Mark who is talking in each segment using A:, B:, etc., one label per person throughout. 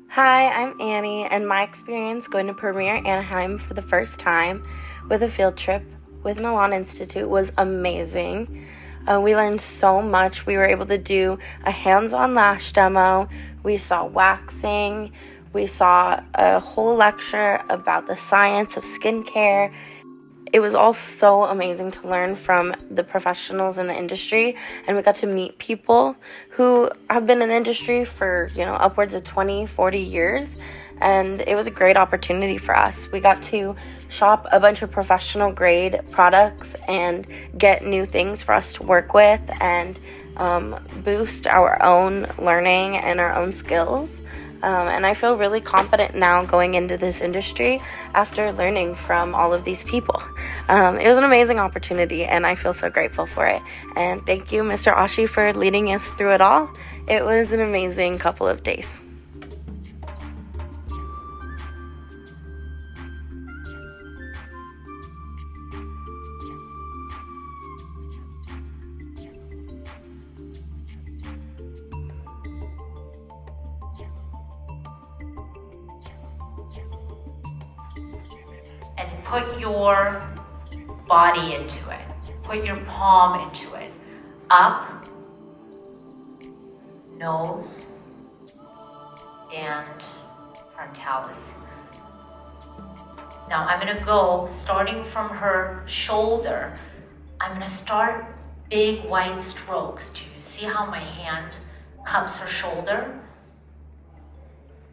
A: Hi, I'm Annie, and my experience going to Premier Anaheim for the first time with a field trip with Milan Institute was amazing. We learned so much. We were able to do a hands-on lash demo. We saw waxing. We saw a whole lecture about the science of skincare. It was all so amazing to learn from the professionals in the industry, and we got to meet people who have been in the industry for, upwards of 20, 40 years, and it was a great opportunity for us. We got to shop a bunch of professional grade products and get new things for us to work with and boost our own learning and our own skills. And I feel really confident now going into this industry after learning from all of these people. It was an amazing opportunity, and I feel so grateful for it. And thank you, Mr. Ashi, for leading us through it all. It was an amazing couple of days.
B: And put your body into it. Put your palm into it. Up, nose, and frontalis. Now I'm gonna go starting from her shoulder. I'm gonna start big wide strokes. Do you see how my hand cups her shoulder?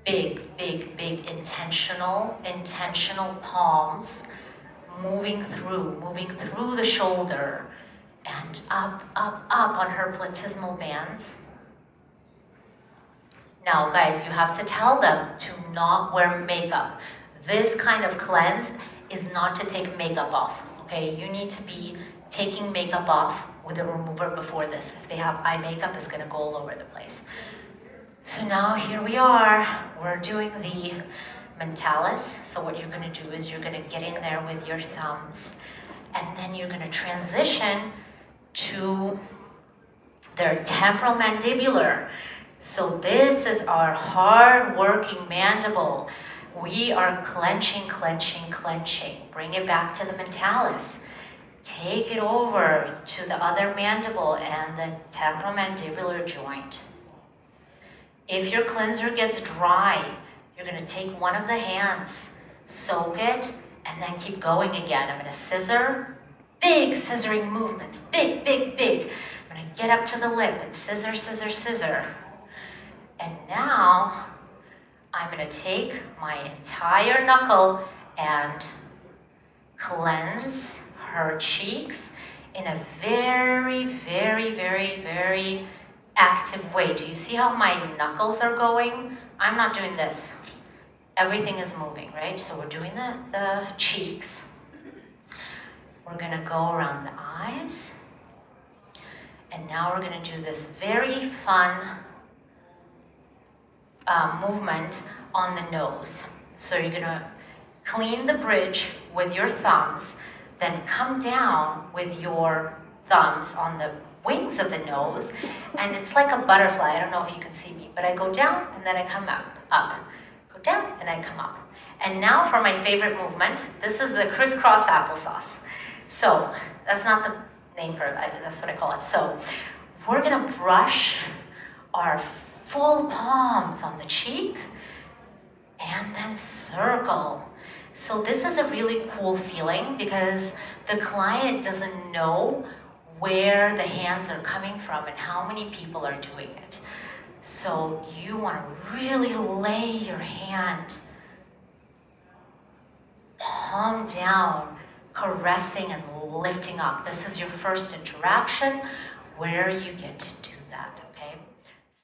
B: Big, big, big intentional palms moving through the shoulder and up on her platysmal bands. Now guys, you have to tell them to not wear makeup. This kind of cleanse is not to take makeup off, okay? You need to be taking makeup off with a remover before this. If they have eye makeup, it's gonna go all over the place. So now here we are, we're doing the mentalis. So what you're gonna do is you're gonna get in there with your thumbs, and then you're gonna transition to their temporal mandibular. So this is our hard-working mandible. We are clenching. Bring it back to the mentalis. Take it over to the other mandible and the temporal mandibular joint. If your cleanser gets dry, you're gonna take one of the hands, soak it, and then keep going again. I'm gonna scissor, big scissoring movements, big. I'm gonna get up to the lip and scissor. And now, I'm gonna take my entire knuckle and cleanse her cheeks in a very active way. Do you see how my knuckles are going? I'm not doing this. Everything is moving, right? So we're doing the cheeks. We're gonna go around the eyes. And now we're gonna do this very fun movement on the nose. So you're gonna clean the bridge with your thumbs, then come down with your thumbs on the wings of the nose, and it's like a butterfly. I don't know if you can see me, but I go down and then I come up. Go down and I come up. And now for my favorite movement, this is the crisscross applesauce. So that's not the name for it, that's what I call it. So we're gonna brush our full palms on the cheek and then circle. So this is a really cool feeling because the client doesn't know where the hands are coming from and how many people are doing it. So you want to really lay your hand palm down, caressing and lifting up. This is your first interaction where you get to do that, okay?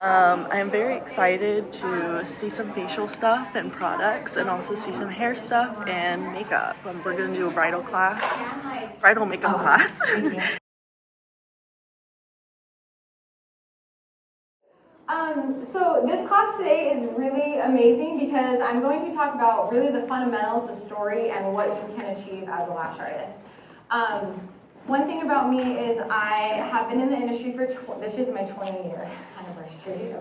C: I'm very excited to see some facial stuff and products, and also see some hair stuff and makeup. We're going to do a bridal makeup class.
D: So this class today is really amazing because I'm going to talk about really the fundamentals, the story, and what you can achieve as a lash artist. One thing about me is I have been in the industry for, this is my 20-year anniversary.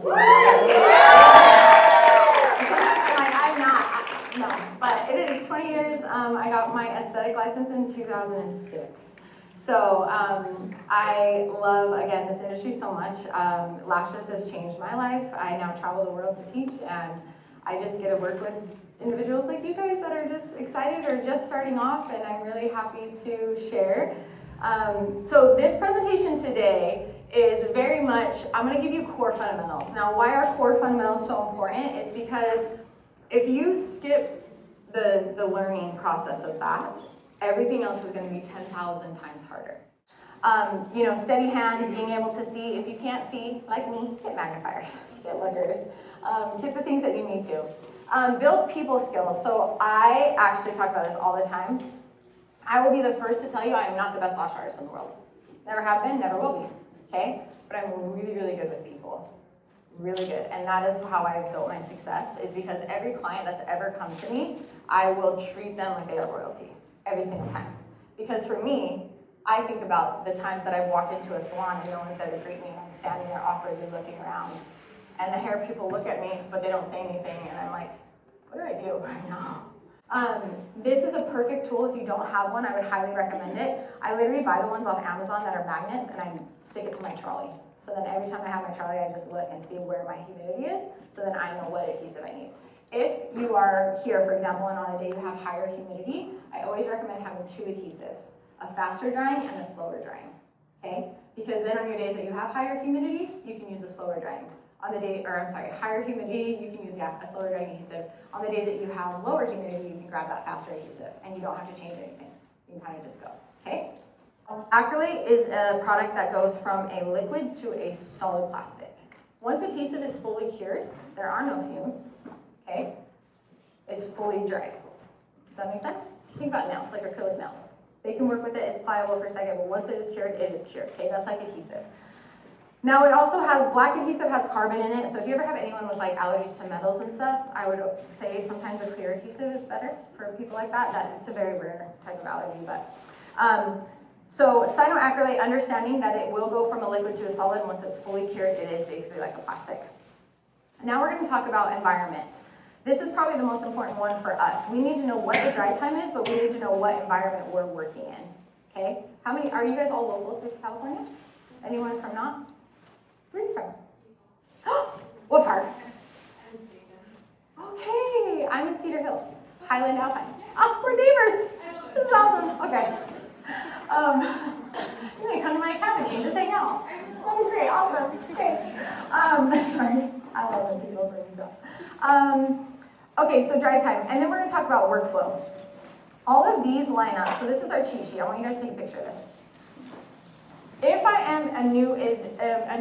D: I'm not, no, but it is 20 years. I got my aesthetic license in 2006. So I love, again, this industry so much. Lashes has changed my life. I now travel the world to teach, and I just get to work with individuals like you guys that are just excited or just starting off, and I'm really happy to share. So this presentation today is very much, I'm going to give you core fundamentals. Now, why are core fundamentals so important? It's because if you skip the learning process of that, everything else is going to be 10,000 times harder. You know, steady hands, being able to see. If you can't see, like me, get magnifiers, get lookers, get the things that you need to. Build people skills. So I actually talk about this all the time. I will be the first to tell you I am not the best lash artist in the world. Never have been, never will be, okay? But I'm really, really good with people. Really good. And that is how I've built my success, is because every client that's ever come to me, I will treat them like they are royalty. Every single time. Because for me, I think about the times that I've walked into a salon and no one said to greet me, and I'm standing there awkwardly looking around. And the hair people look at me, but they don't say anything, and I'm like, what do I do right now? This is a perfect tool. If you don't have one, I would highly recommend it. I literally buy the ones off Amazon that are magnets, and I stick it to my trolley. So then every time I have my trolley, I just look and see where my humidity is, so then I know what adhesive I need. If you are here, for example, and on a day you have higher humidity, I always recommend having two adhesives, a faster drying and a slower drying, okay? Because then on your days that you have higher humidity, you can use a slower drying. On the day, or I'm sorry, higher humidity, you can use, a slower drying adhesive. On the days that you have lower humidity, you can grab that faster adhesive, and you don't have to change anything. You can kind of just go, okay? Acrylate is a product that goes from a liquid to a solid plastic. Once adhesive is fully cured, there are no fumes, okay? It's fully dried. Does that make sense? Think about nails, like acrylic nails. They can work with it, it's pliable for a second, but once it is cured, okay? That's like adhesive. Now it also has, black adhesive has carbon in it, so if you ever have anyone with like allergies to metals and stuff, I would say sometimes a clear adhesive is better for people like that. It's a very rare type of allergy, but. So cyanoacrylate, understanding that it will go from a liquid to a solid. Once it's fully cured, it is basically like a plastic. Now we're going to talk about environment. This is probably the most important one for us. We need to know what the dry time is, but we need to know what environment we're working in, okay? How many, are you guys all local to California? Anyone from not? Where are you from? What part? Okay, I'm in Cedar Hills, Highland Alpine. Oh, we're neighbors. This is awesome. Okay. You may come to my academy and just hang out. That'd be great. Awesome. Okay. Sorry. I love when people bring me job. Okay, so dry time. And then we're going to talk about workflow. All of these line up. So this is our cheat sheet. I want you guys to take a picture of this. If I am a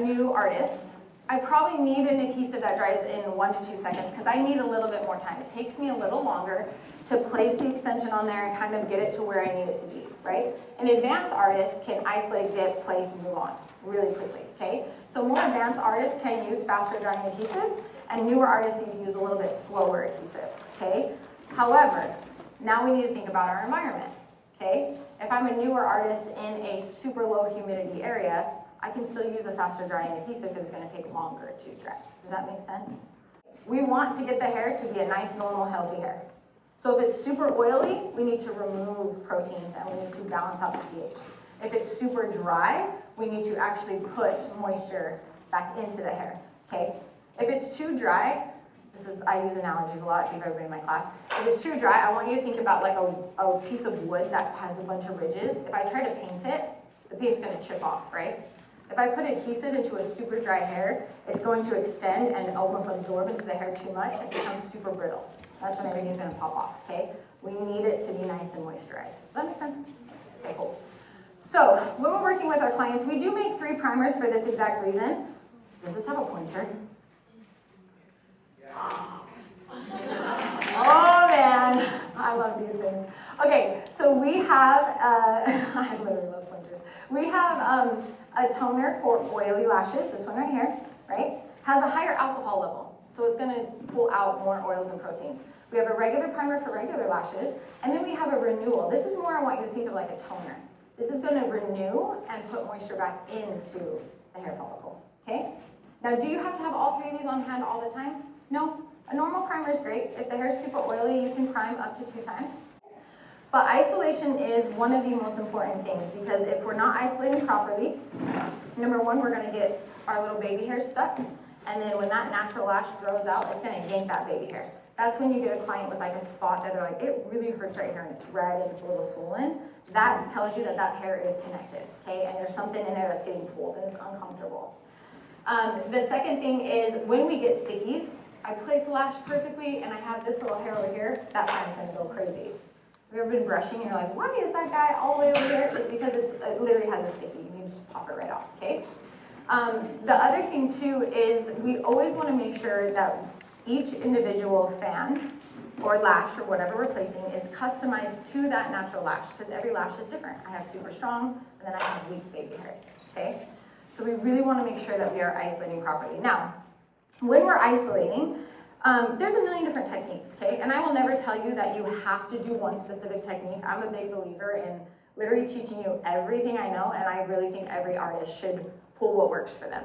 D: new artist, I probably need an adhesive that dries in 1 to 2 seconds because I need a little bit more time. It takes me a little longer to place the extension on there and kind of get it to where I need it to be, right? An advanced artist can isolate, dip, place, move on really quickly, okay? So more advanced artists can use faster drying adhesives, and newer artists need to use a little bit slower adhesives, okay? However, now we need to think about our environment, okay? If I'm a newer artist in a super low humidity area, I can still use a faster drying adhesive because it's going to take longer to dry. Does that make sense? We want to get the hair to be a nice, normal, healthy hair. So if it's super oily, we need to remove proteins and we need to balance out the pH. If it's super dry, we need to actually put moisture back into the hair, okay? If it's too dry, I use analogies a lot if you've ever been in my class. If it's too dry, I want you to think about like a piece of wood that has a bunch of ridges. If I try to paint it, the paint's going to chip off, right? If I put adhesive into a super dry hair, it's going to extend and almost absorb into the hair too much and it becomes super brittle. That's when everything's going to pop off, okay? We need it to be nice and moisturized. Does that make sense? Okay, cool. So when we're working with our clients, we do make 3 primers for this exact reason. Does this have a pointer? Oh man, I love these things. Okay, so we have, I literally love pointers. We have a toner for oily lashes, this one right here, right? Has a higher alcohol level, so it's gonna pull out more oils and proteins. We have a regular primer for regular lashes, and then we have a renewal. This is more, I want you to think of like a toner. This is going to renew and put moisture back into the hair follicle, okay? Now, do you have to have all three of these on hand all the time? No. A normal primer is great. If the hair is super oily, you can prime up to 2 times. But isolation is one of the most important things, because if we're not isolating properly, number one, we're going to get our little baby hair stuck, and then when that natural lash grows out, it's going to yank that baby hair. That's when you get a client with like a spot that they're like, it really hurts right here and it's red and it's a little swollen. That tells you that that hair is connected, okay? And there's something in there that's getting pulled and it's uncomfortable. The second thing is when we get stickies, I place the lash perfectly and I have this little hair over here, that client's going to go crazy. Have you ever been brushing and you're like, why is that guy all the way over here? It's because it literally has a sticky. You just pop it right off, okay? The other thing too is we always want to make sure that each individual fan or lash or whatever we're placing is customized to that natural lash, because every lash is different. I have super strong and then I have weak baby hairs, okay? So we really want to make sure that we are isolating properly. Now, when we're isolating, there's a million different techniques, okay? And I will never tell you that you have to do one specific technique. I'm a big believer in literally teaching you everything I know, and I really think every artist should pull what works for them.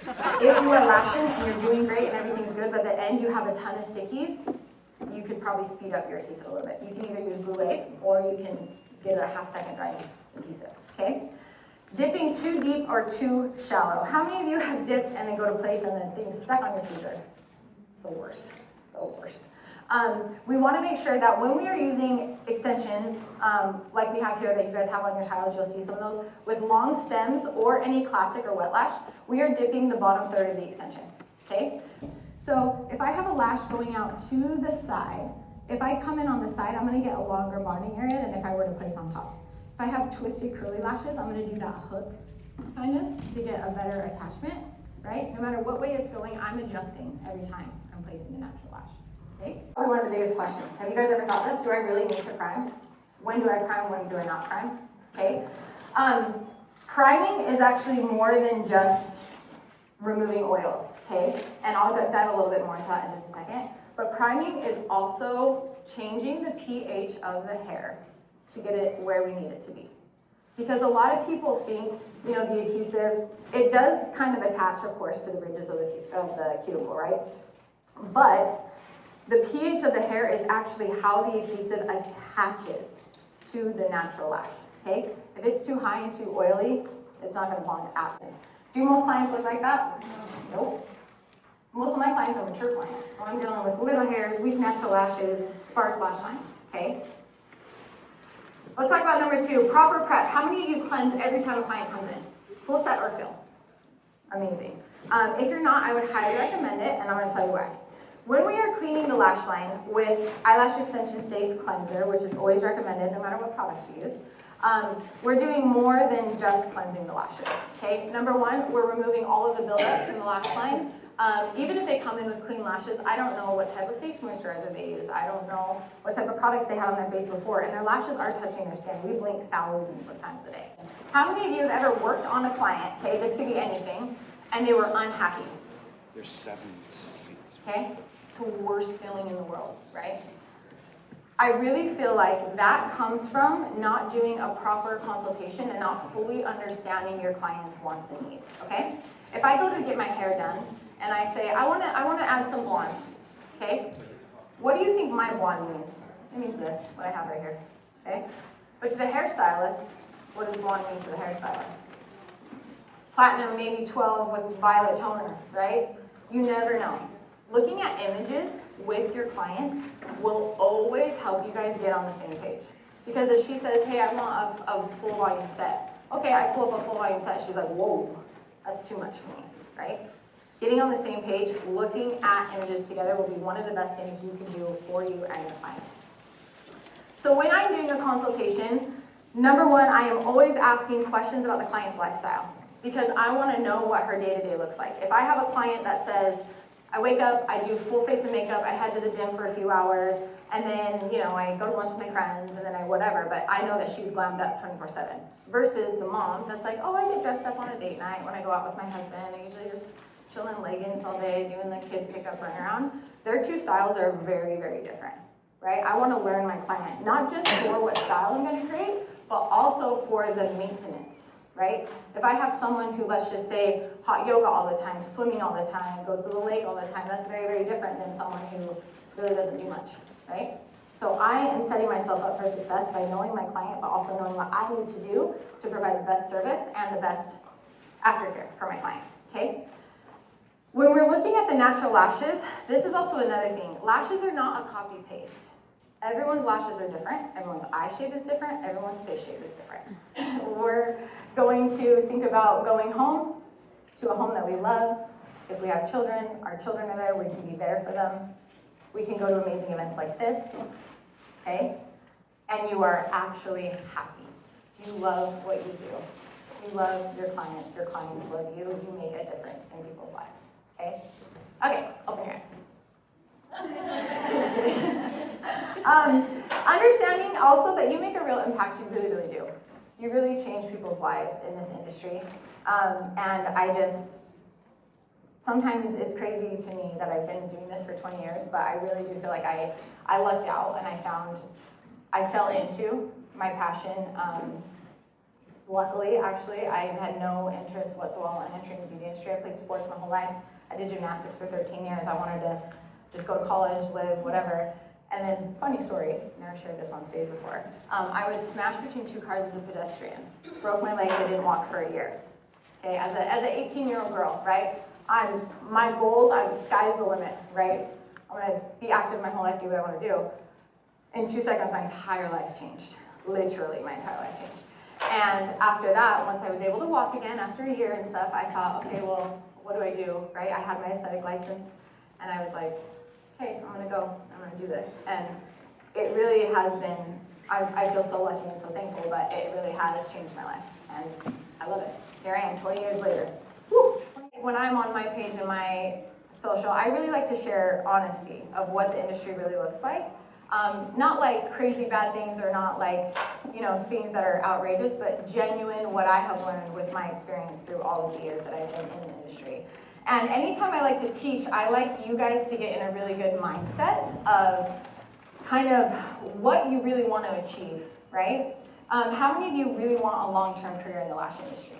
D: If you are lashing and you're doing great and everything's good, but at the end you have a ton of stickies, you could probably speed up your adhesive a little bit. You can either use Glue or you can get a half-second drying adhesive, okay? Dipping too deep or too shallow. How many of you have dipped and then go to place and then things stuck on your tweezer? It's the worst, the worst. We want to make sure that when we are using extensions, like we have here that you guys have on your tiles, you'll see some of those, with long stems or any classic or wet lash, we are dipping the bottom third of the extension, okay? So if I have a lash going out to the side, if I come in on the side, I'm going to get a longer bonding area than if I were to place on top. If I have twisted curly lashes, I'm going to do that hook kind of to get a better attachment, right? No matter what way it's going, I'm adjusting every time I'm placing the natural lash. Okay? Probably one of the biggest questions. Have you guys ever thought this? Do I really need to prime? When do I prime? When do I not prime? Okay. Priming is actually more than just removing oils, okay? And I'll get that a little bit more into that in just a second. But priming is also changing the pH of the hair to get it where we need it to be. Because a lot of people think, you know, the adhesive, it does kind of attach, of course, to the ridges of the cuticle, right? But the pH of the hair is actually how the adhesive attaches to the natural lash, okay? If it's too high and too oily, it's not gonna bond at all. Do most clients look like that? Nope. Most of my clients are mature clients, so I'm dealing with little hairs, weak natural lashes, sparse lash lines, okay? Let's talk about number 2, proper prep. How many of you cleanse every time a client comes in? Full set or fill? Amazing. If you're not, I would highly recommend it, and I'm gonna tell you why. When we are cleaning the lash line with Eyelash Extension Safe Cleanser, which is always recommended no matter what products you use, we're doing more than just cleansing the lashes, okay? Number 1, we're removing all of the buildup in the lash line. Even if they come in with clean lashes, I don't know what type of face moisturizer they use. I don't know what type of products they had on their face before, and their lashes are touching their skin. We blink thousands of times a day. How many of you have ever worked on a client, okay, this could be anything, and they were unhappy?
E: There's 7.
D: Okay? It's the worst feeling in the world, right? I really feel like that comes from not doing a proper consultation and not fully understanding your client's wants and needs, okay? If I go to get my hair done and I say, I want to add some blonde, okay? What do you think my blonde means? It means this, what I have right here, okay? But to the hairstylist, what does blonde mean to the hairstylist? Platinum, maybe 12 with violet toner, right? You never know. Looking at images with your client will always help you guys get on the same page. Because if she says, hey, I want a full volume set. Okay, I pull up a full volume set. She's like, whoa, that's too much for me, right? Getting on the same page, looking at images together will be one of the best things you can do for you and your client. So when I'm doing a consultation, number 1, I am always asking questions about the client's lifestyle. Because I want to know what her day-to-day looks like. If I have a client that says, I wake up, I do full face of makeup, I head to the gym for a few hours, and then, you know, I go to lunch with my friends, and then I whatever, but I know that she's glammed up 24/7. Versus the mom that's like, oh, I get dressed up on a date night when I go out with my husband. I usually just chill in leggings all day, doing the kid pickup run around. Their two styles are very, very different, right? I want to learn my client, not just for what style I'm going to create, but also for the maintenance, right? If I have someone who, let's just say, hot yoga all the time, swimming all the time, goes to the lake all the time, that's very, very different than someone who really doesn't do much, right? So I am setting myself up for success by knowing my client, but also knowing what I need to do to provide the best service and the best aftercare for my client, okay? When we're looking at the natural lashes, this is also another thing. Lashes are not a copy-paste. Everyone's lashes are different, everyone's eye shape is different, everyone's face shape is different. We're going to think about going home to a home that we love. If we have children, our children are there, we can be there for them. We can go to amazing events like this, okay? And you are actually happy. You love what you do. You love your clients love you, you make a difference in people's lives, okay? Okay, open your eyes. Understanding also that you make a real impact, you really, really do. You really change people's lives in this industry. And I just, sometimes it's crazy to me that I've been doing this for 20 years, but I really do feel like I lucked out and I fell into my passion. Luckily, actually, I had no interest whatsoever in entering the beauty industry. I played sports my whole life. I did gymnastics for 13 years. I wanted to just go to college, live, whatever. And then, funny story, never shared this on stage before. I was smashed between two cars as a pedestrian. Broke my legs, I didn't walk for a year. Okay, as an 18-year-old girl, right? My goals, sky's the limit, right? I'm gonna be active my whole life, do what I wanna do. In 2 seconds, my entire life changed. Literally, my entire life changed. And after that, once I was able to walk again after a year and stuff, I thought, okay, well, what do I do, right? I had my aesthetic license, and I was like, okay, I'm gonna do this. And it really has been, I feel so lucky and so thankful, but it really has changed my life, and I love it. Here I am, 20 years later. Woo! When I'm on my page and my social, I really like to share honesty of what the industry really looks like. Not like crazy bad things or not like, things that are outrageous, but genuine what I have learned with my experience through all of the years that I've been in the industry. And anytime I like to teach, I like you guys to get in a really good mindset of kind of what you really want to achieve, right? How many of you really want a long-term career in the lash industry?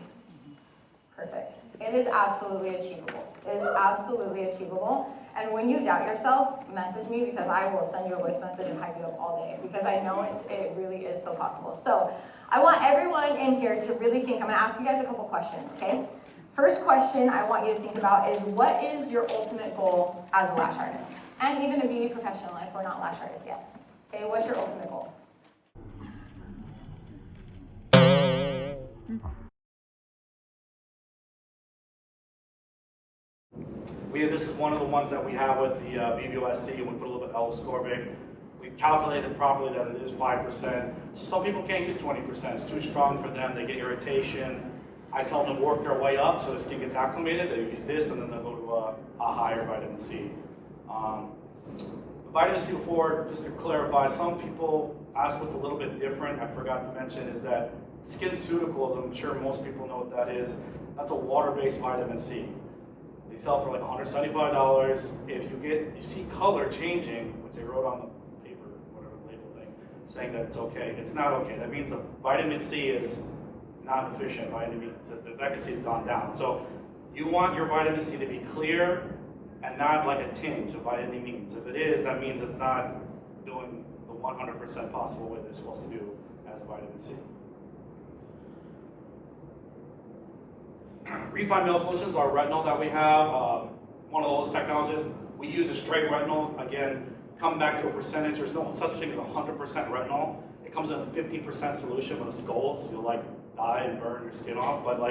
D: Perfect. It is absolutely achievable. It is absolutely achievable. And when you doubt yourself, message me because I will send you a voice message and hype you up all day because I know it really is so possible. So I want everyone in here to really think. I'm going to ask you guys a couple questions, okay? First question I want you to think about is what is your ultimate goal as a lash artist? And even a beauty professional if we're not lash artists yet. Okay, what's your ultimate goal?
E: This is one of the ones that we have with the BVOSC, and we put a little bit of L-ascorbic. We calculated properly that it is 5%. So some people can't use 20%. It's too strong for them. They get irritation. I tell them to work their way up so the skin gets acclimated. They use this, and then they'll go to a higher vitamin C. Vitamin C before, just to clarify, some people ask what's a little bit different. I forgot to mention is that SkinCeuticals, I'm sure most people know what that is. That's a water-based vitamin C. They sell for like $175. If you see color changing, which they wrote on the paper, whatever label thing, saying that it's okay. It's not okay. That means the vitamin C is not efficient. The efficacy has gone down. So you want your vitamin C to be clear and not like a tinge by any means. If it is, that means it's not doing the 100% possible way they're supposed to do as a vitamin C. Refined milk solutions are retinol that we have. One of those technologies. We use a straight retinol. Again, come back to a percentage. There's no such thing as 100% retinol. It comes in a 50% solution with a skull, so you'll die and burn your skin off. But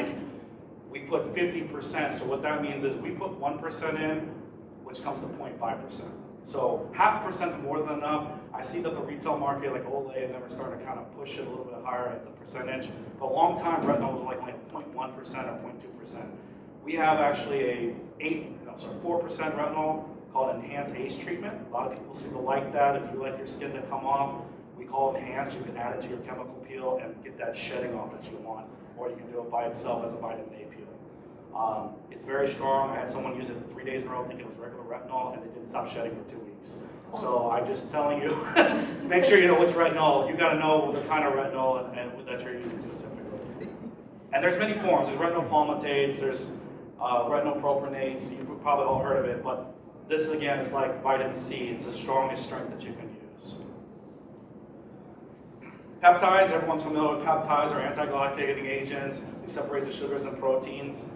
E: we put 50%. So what that means is we put 1% in, which comes to 0.5%. So 0.5% is more than enough. I see that the retail market, like Olay, and them are starting to kind of push it a little bit higher at the percentage. But long time retinol was like 0.1% or 0.2%. We have actually 4% retinol called Enhanced ACE treatment. A lot of people seem to like that. If you like your skin to come off, we call it Enhanced. You can add it to your chemical peel and get that shedding off that you want, or you can do it by itself as a vitamin A peel. It's very strong. I had someone use it 3 days in a row thinking it was regular retinol, and they didn't stop shedding for 2 weeks. So I'm just telling you, make sure you know which retinol. You got to know the kind of retinol and that you're using specifically. And there's many forms. There's retinol palmitates, there's retinol propionates. You've probably all heard of it, but this again is like vitamin C. It's the strongest strength that you can use. Peptides, everyone's familiar with peptides or anti-glycating agents. They separate the sugars and proteins.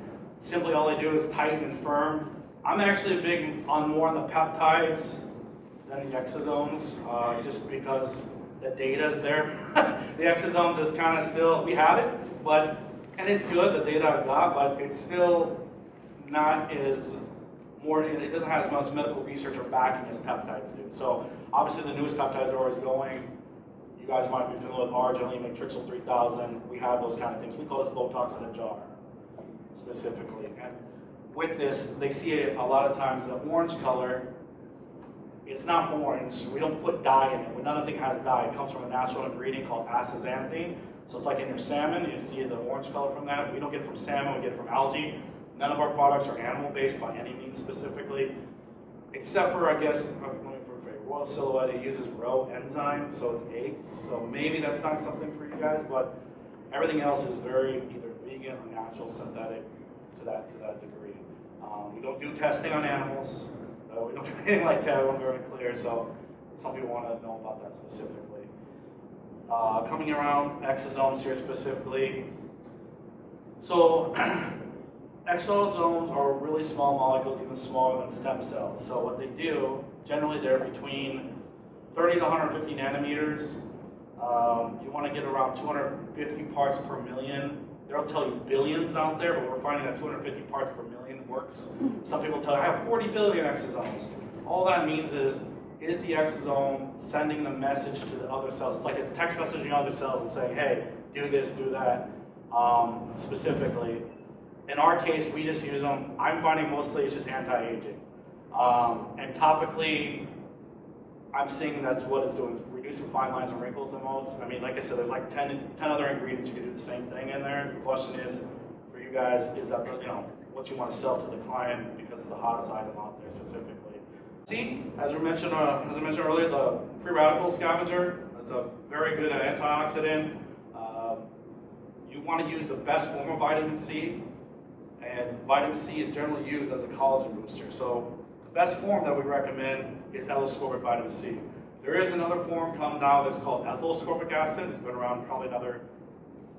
E: Simply all they do is tighten and firm. I'm actually big on more on the peptides than the exosomes, just because the data is there. The exosomes is kind of still, we have it, and it's good, the data I've got, but it's still not as it doesn't have as much medical research or backing as peptides do. So obviously the newest peptides are always going. You guys might be familiar with Arginine, Matrixyl 3000. We have those kind of things. We call this Botox in a jar, specifically. And with this, they see it a lot of times, the orange color, it's not orange. We don't put dye in it. When nothing has dye, it comes from a natural ingredient called astaxanthin. So it's like in your salmon, you see the orange color from that. We don't get it from salmon, we get it from algae. None of our products are animal-based by any means specifically, except for, I guess, Royal Silhouette, it uses row enzyme, so it's eggs. So maybe that's not something for you guys, but everything else is very either vegan or natural, synthetic to that degree. We don't do testing on animals. We don't do anything like that. I'm very clear. So some people want to know about that specifically. Coming around exosomes here specifically. So exosomes are really small molecules, even smaller than stem cells. So what they do, generally they're between 30 to 150 nanometers. You want to get around 250 parts per million. They'll tell you billions out there, but we're finding that 250 parts per million works. Some people tell you, I have 40 billion exosomes. All that means is the exosome sending the message to the other cells? It's like it's text messaging other cells and saying, hey, do this, do that, specifically. In our case, we just use them. I'm finding mostly it's just anti-aging. And topically, I'm seeing that's what it's doing, reducing fine lines and wrinkles the most. I mean, like I said, there's like 10 other ingredients you can do the same thing in there. The question is, for you guys, is that, what you want to sell to the client because it's the hottest item out there specifically. See, as I mentioned earlier, it's a free radical scavenger. It's a very good antioxidant. You want to use the best form of vitamin C, and vitamin C is generally used as a collagen booster. So the best form that we recommend is L-ascorbic vitamin C. There is another form come now that's called ethyl ascorbic acid. It's been around probably another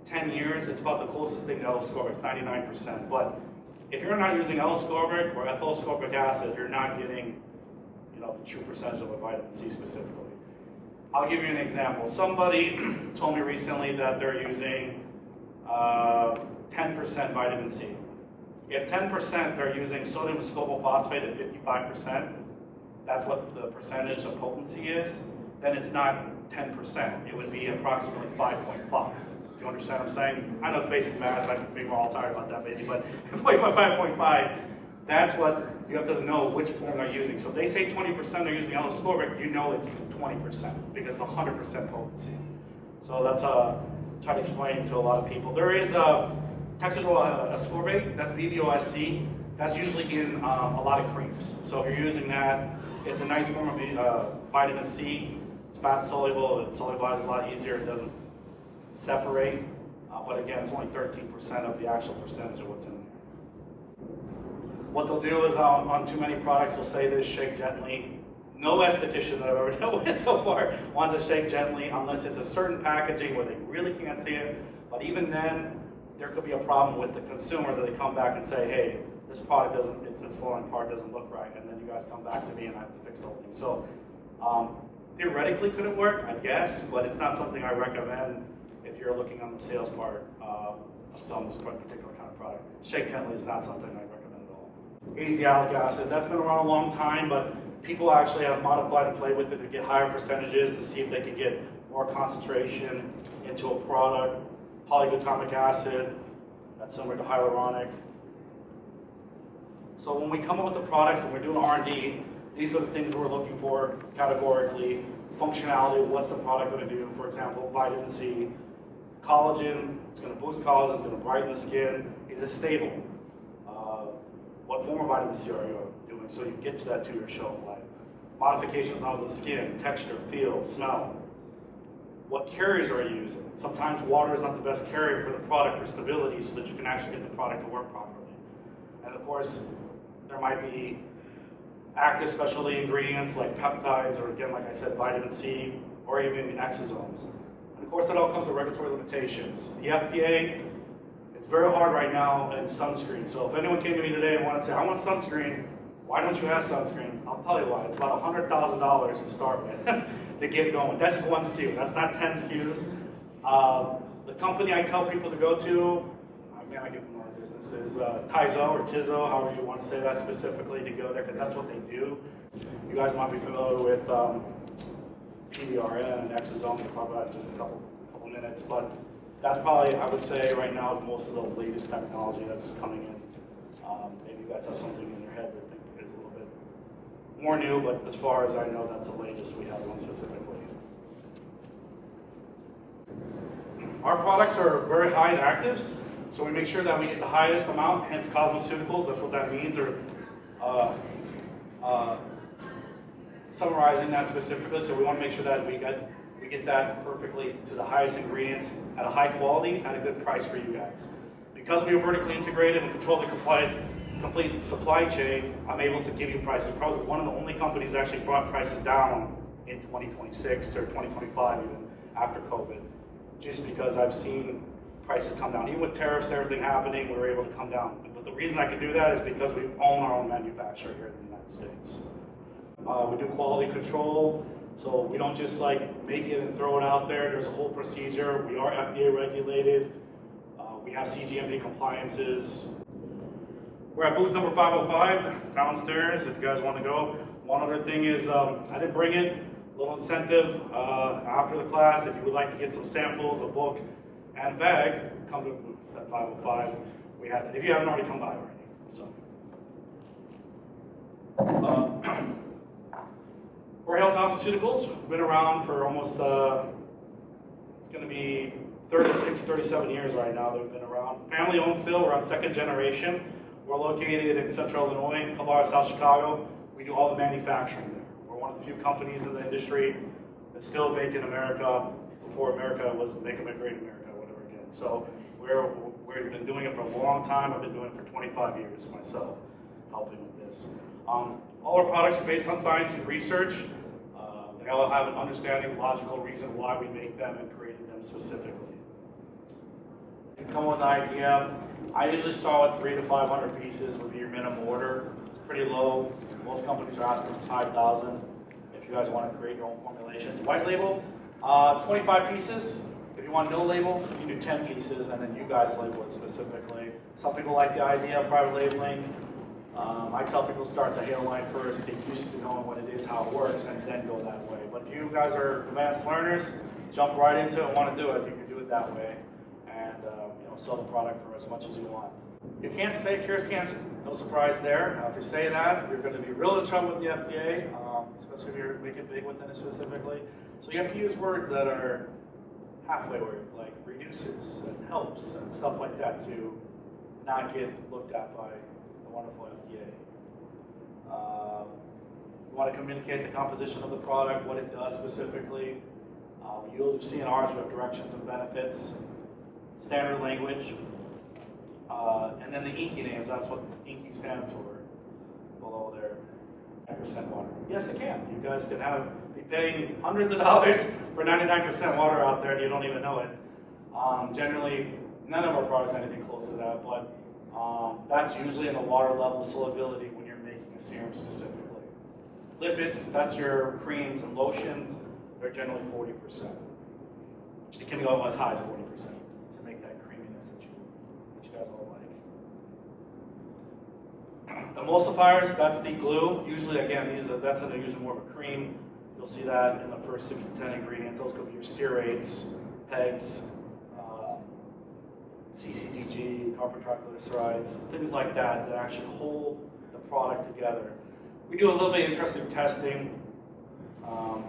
E: 10 years. It's about the closest thing to L-ascorbic, it's 99%. But if you're not using L-ascorbic or ethyl ascorbic acid, you're not getting the true percentage of a vitamin C specifically. I'll give you an example. Somebody told me recently that they're using 10% vitamin C. If 10% they're using sodium ascorbyl phosphate at 55%, that's what the percentage of potency is, then it's not 10%. It would be approximately 5.5. You understand what I'm saying? I know it's basic math, we're all tired about that maybe, but 5.5, that's what you have to know which form they're using. So if they say 20% they're using L-ascorbic, you know it's 20% because it's 100% potency. So that's try to explain to a lot of people. There is textural ascorbate, that's BVOSC. That's usually in a lot of creams. So if you're using that, it's a nice form of vitamin C. It's fat soluble, it solubilizes a lot easier, it doesn't separate. But again, it's only 13% of the actual percentage of what's in there. What they'll do is on too many products, they'll say this, shake gently. No esthetician that I've ever dealt with so far wants to shake gently unless it's a certain packaging where they really can't see it. But even then, there could be a problem with the consumer that they come back and say, hey, this product it's falling apart, doesn't look right, and then you guys come back to me and I have to fix the whole thing. So theoretically could it work? I guess, but it's not something I recommend if you're looking on the sales part of some particular kind of product. Shake gently is not something I recommend at all. Azelaic acid, that's been around a long time, but people actually have modified and played with it to get higher percentages to see if they can get more concentration into a product. Polyglutamic acid, that's similar to hyaluronic. So when we come up with the products and we're doing R&D, these are the things that we're looking for categorically. Functionality, what's the product going to do? For example, vitamin C. Collagen, it's going to boost collagen, it's going to brighten the skin. Is it stable? What form of vitamin C are you doing? So you get to that 2-year shelf life. modifications on the skin, texture, feel, smell. What carriers are you using? Sometimes water is not the best carrier for the product for stability so that you can actually get the product to work properly. And of course, there might be active specialty ingredients like peptides or, again, like I said, vitamin C or even exosomes. And of course, that all comes with regulatory limitations. The FDA, it's very hard right now in sunscreen. So if anyone came to me today and wanted to say, I want sunscreen, why don't you have sunscreen? I'll tell you why. It's about $100,000 to start with to get going. That's just one SKU. That's not 10 SKUs. The company I tell people to go to, I mean, I give them more business, is Tizo or Tizo, however you want to say that specifically, to go there because that's what they do. You guys might be familiar with PDRN and exosomes. We'll talk about it in just a couple minutes. But that's probably, I would say, right now, most of the latest technology that's coming in. Maybe you guys have something in your head that think is a little bit more new, but as far as I know, that's the latest we have one specifically. Our products are very high in actives, so we make sure that we get the highest amount, hence cosmeceuticals, that's what that means, or summarizing that specifically, so we want to make sure that we get that perfectly to the highest ingredients at a high quality at a good price for you guys. Because we are vertically integrated and control the complete supply chain, I'm able to give you prices. Probably one of the only companies that actually brought prices down in 2026 or 2025 even after COVID, just because I've seen prices come down. Even with tariffs and everything happening, we were able to come down. But the reason I can do that is because we own our own manufacturer here in the United States. We do quality control, so we don't just like make it and throw it out there. There's a whole procedure. We are FDA regulated. We have CGMP compliances. We're at booth number 505 downstairs if you guys want to go. One other thing is, I didn't bring it, a little incentive after the class. If you would like to get some samples, a book, and a bag, come to the booth at 505. We have it, if you haven't already come by already. So. We're Hale Cosmeceuticals. We've been around for almost, it's going to be 36, 37 years right now that we've been around. Family owned still, we're on second generation. We're located in central Illinois, a couple hours south Chicago. We do all the manufacturing there. We're one of the few companies in the industry that still make in America before America was Make America Great America, whatever again. So we've been doing it for a long time. I've been doing it for 25 years myself, helping with this. All our products are based on science and research. They all have an understanding, logical reason why we make them and created them specifically. You come with an idea. I usually start with 300 to 500 pieces would be your minimum order. It's pretty low. Most companies are asking for 5,000 if you guys want to create your own formulations. White label, 25 pieces. If you want no label, you do 10 pieces and then you guys label it specifically. Some people like the idea of private labeling. I tell people start the Hale line first, get used to knowing what it is, how it works, and then go that way. But if you guys are advanced learners, jump right into it and want to do it, you can do it that way. And sell the product for as much as you want. You can't say it cures cancer. No surprise there. If you say that, you're going to be real in trouble with the FDA, especially if you're making big within it specifically. So you have to use words that are halfway words, like reduces and helps and stuff like that to not get looked at by the wonderful FDA. You want to communicate the composition of the product, what it does specifically. You'll see in ours we have directions and benefits. Standard language, and then the inky names, that's what inky stands for below there. 99% water. Yes, it can. You guys can be paying hundreds of dollars for 99% water out there and you don't even know it. Generally, none of our products are anything close to that, but that's usually in the water level solubility when you're making a serum specifically. Lipids, that's your creams and lotions, they're generally 40%. It can go as high as 40%. Emulsifiers, that's the glue. Usually, again, that's usually more of a cream. You'll see that in the first 6 to 10 ingredients. Those could be your stearates, PEGs, CCTG, carbon triglycerides, things like that that actually hold the product together. We do a little bit of interesting testing. I'll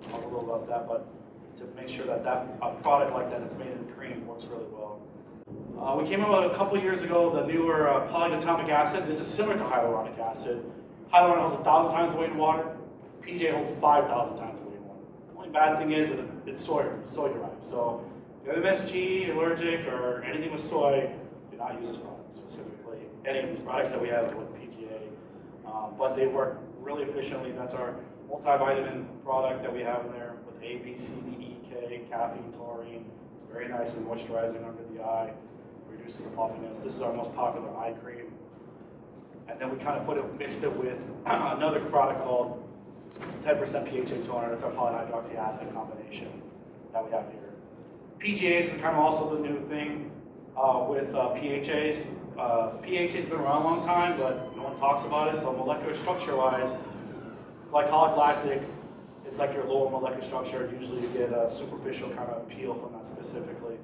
E: talk a little about that, but to make sure that a product like that that's made in cream works really well. We came out a couple years ago the newer polyatomic acid. This is similar to hyaluronic acid. Hyaluronic has 1,000 times the weight in water. PGA holds 5,000 times the weight of water. The only bad thing is that it's soy derived. So if you have MSG, allergic, or anything with soy, do not use this product specifically. Any of these products that we have with PGA, but they work really efficiently. That's our multivitamin product that we have in there with A, B, C, D, E, K, caffeine, taurine. It's very nice and moisturizing under the eye, reduces the puffiness. This is our most popular eye cream. And then we kind of mixed it with another product called 10% PHA toner. That's our polyhydroxy acid combination that we have here. PGAs is kind of also the new thing with PHAs. PHAs have been around a long time, but no one talks about it. So molecular structure-wise, glycolic lactic, it's like your lower molecular structure. Usually you get a superficial kind of peel from that specifically.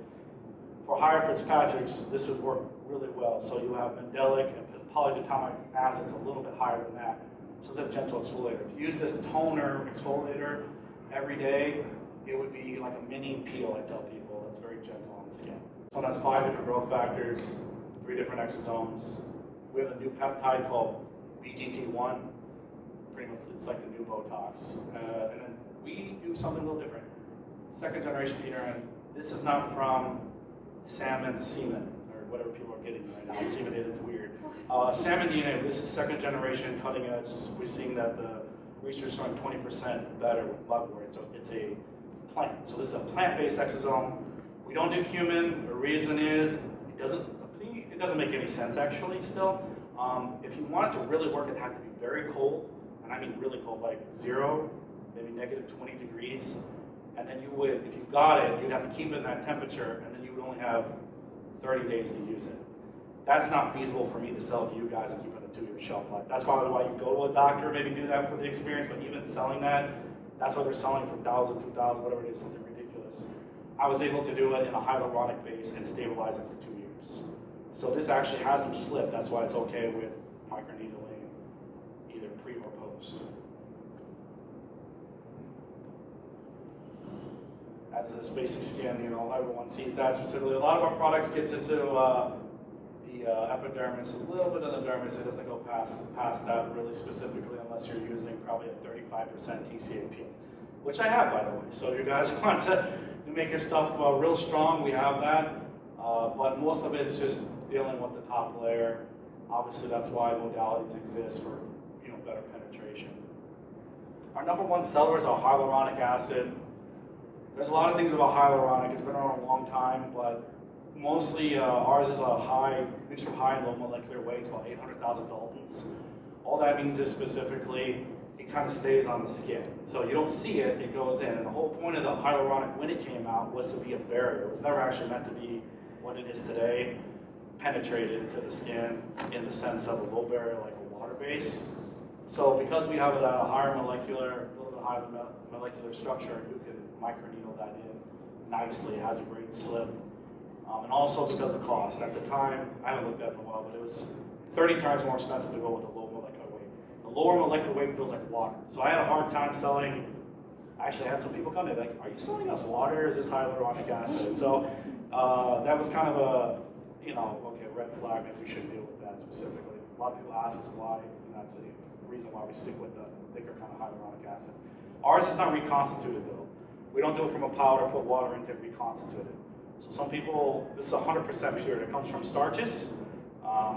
E: For higher Fitzpatrick's, this would work really well. So you have mandelic and polyglutamic acids a little bit higher than that. So it's a gentle exfoliator. If you use this toner exfoliator every day, it would be like a mini peel, I tell people. It's very gentle on the skin. So that's 5 different growth factors, 3 different exosomes. We have a new peptide called BGT1. Pretty much, it's like the new Botox. And then we do something a little different. Second generation Peter, and this is not from salmon semen, or whatever people are getting right now. Semen is weird. Salmon DNA, this is second generation cutting edge. We're seeing that the research is showing 20% better with mugwort. So it's a plant. So this is a plant-based exosome. We don't do human. The reason is it doesn't make any sense actually still. If you want it to really work, it has to be very cold, and I mean really cold, like 0, maybe negative 20 degrees. And then you would, if you got it, you'd have to keep it in that temperature, and then you would only have 30 days to use it. That's not feasible for me to sell to you guys and keep it a 2-year shelf life. That's probably why you go to a doctor, maybe do that for the experience, but even selling that, that's what they're selling for $1,000, $2,000, whatever it is, something ridiculous. I was able to do it in a hyaluronic base and stabilize it for 2 years. So this actually has some slip, that's why it's okay with microneedling, either pre or post. As this basic skin, you know, everyone sees that specifically. A lot of our products gets into the epidermis, a little bit of the dermis. It doesn't go past that really specifically unless you're using probably a 35% TCA peel, which I have, by the way. So if you guys want to make your stuff real strong, we have that. But most of it is just dealing with the top layer. Obviously, that's why modalities exist for, you know, better penetration. Our number one seller is our hyaluronic acid. There's a lot of things about hyaluronic. It's been around a long time, but mostly ours is a mixture of high and low molecular weight. It's about 800,000 Daltons. All that means is specifically it kind of stays on the skin. So you don't see it, it goes in. And the whole point of the hyaluronic when it came out was to be a barrier. It was never actually meant to be what it is today, penetrated into the skin in the sense of a low barrier like a water base. So because we have it at a higher molecular, a little bit higher molecular structure, you can microneedle that in nicely. It has a great slip. And also because of the cost. At the time, I haven't looked at it in a while, but it was 30 times more expensive to go with a low molecular weight. The lower molecular weight feels like water. So I had a hard time selling. Actually, I had some people come in like, are you selling us water or is this hyaluronic acid? So that was kind of a, you know, okay, red flag, maybe we shouldn't deal with that specifically. A lot of people ask us why, and that's the reason why we stick with the thicker kind of hyaluronic acid. Ours is not reconstituted though. We don't do it from a powder, put water into it, reconstitute it. So some people, this is 100% pure. It comes from starches.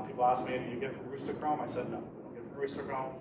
E: People ask me, do you get it from rooster chrome? I said no, we don't get it from rooster chrome.